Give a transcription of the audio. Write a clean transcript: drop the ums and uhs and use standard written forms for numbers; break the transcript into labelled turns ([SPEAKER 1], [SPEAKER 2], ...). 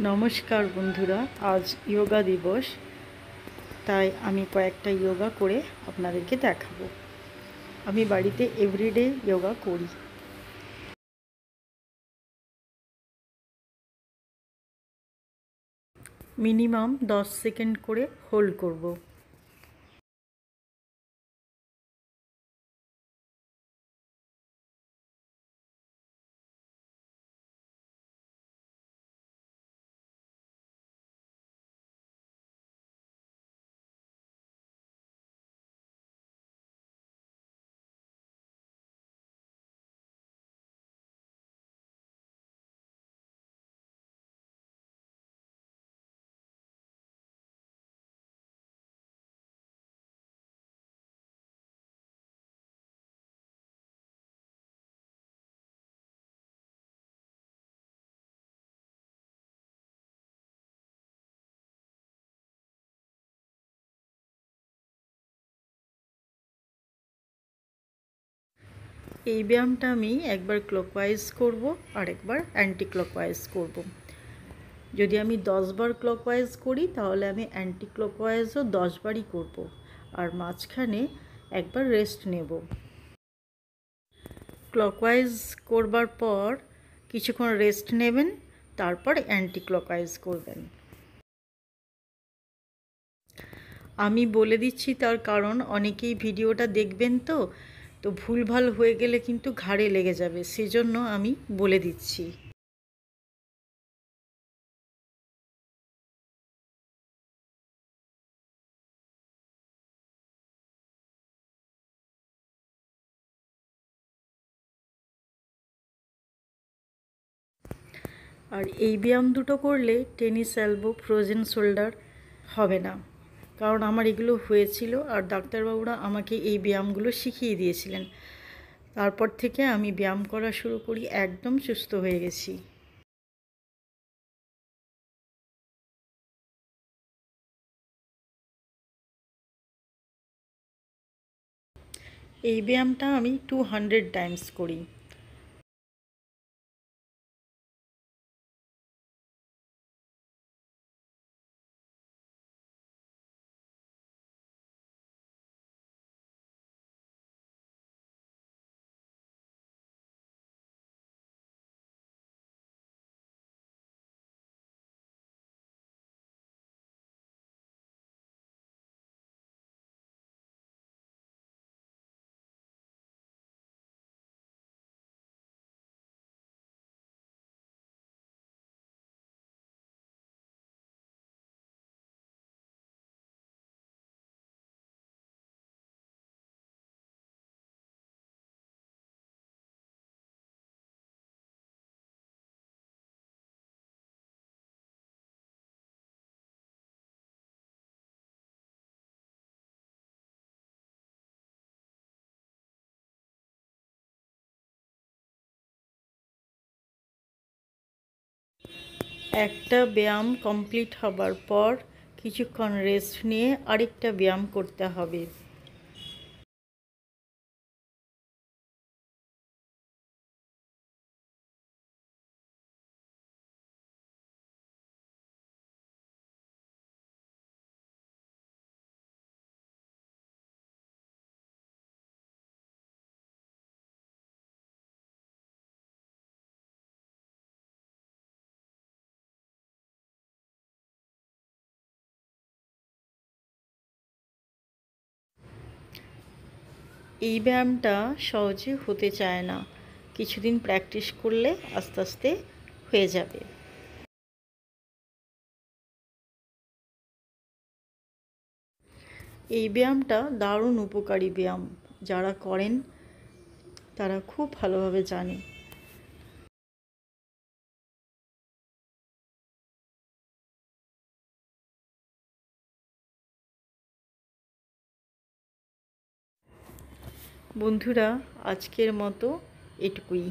[SPEAKER 1] नमस्कार बंधुरा, आज योगा दिवस ताई आमी कयेकटा योगा करे आपनादेरके देखाबो। आमी बाड़ीते एवरिडे योगा करी। मिनिमाम 10 सेकेंड करे होल्ड करब। এই ব্যায়ামটা আমি একবার ক্লকওয়াইজ করব আর একবার অ্যান্টি ক্লকওয়াইজ করব। যদি আমি 10 বার ক্লকওয়াইজ করি তাহলে আমি অ্যান্টি ক্লকওয়াইজও 10 বারই করব আর মাঝখানে একবার রেস্ট নেব। ক্লকওয়াইজ করবার পর কিছুক্ষণ রেস্ট নেবেন, তারপর অ্যান্টি ক্লকওয়াইজ করবেন। আমি বলে দিচ্ছি তার কারণ অনেকেই ভিডিওটা দেখবেন তো ভুলভাল হয়ে গেলে কিন্তু ঘাড়ে লেগে যাবে, সেজন্য আমি বলে দিচ্ছি। আর এই ব্যায়াম দুটো করলে টেনিস এলবো, ফ্রোজেন শোল্ডার হবে না, কারণ আমার এগুলো হয়েছিল আর ডাক্তারবাবুরা আমাকে এই ব্যায়ামগুলো শিখিয়ে দিয়েছিলেন। তারপর থেকে আমি ব্যায়াম করা শুরু করি, একদম সুস্থ হয়ে গেছি। এই ব্যায়ামটা আমি 200 টাইমস করি। একটা ব্যায়াম কমপ্লিট হবার পর কিছুক্ষণ রেস্ট নিয়ে আরেকটা ব্যায়াম করতে হবে। এই ব্যায়ামটা সহজে হতে চায় না, কিছুদিন প্র্যাকটিস করলে আস্তে আস্তে হয়ে যাবে। এই ব্যায়ামটা দারুণ উপকারী ব্যায়াম, যারা করেন তারা খুব ভালোভাবে জানে। বন্ধুরা, আজকের মতো এটুকুই।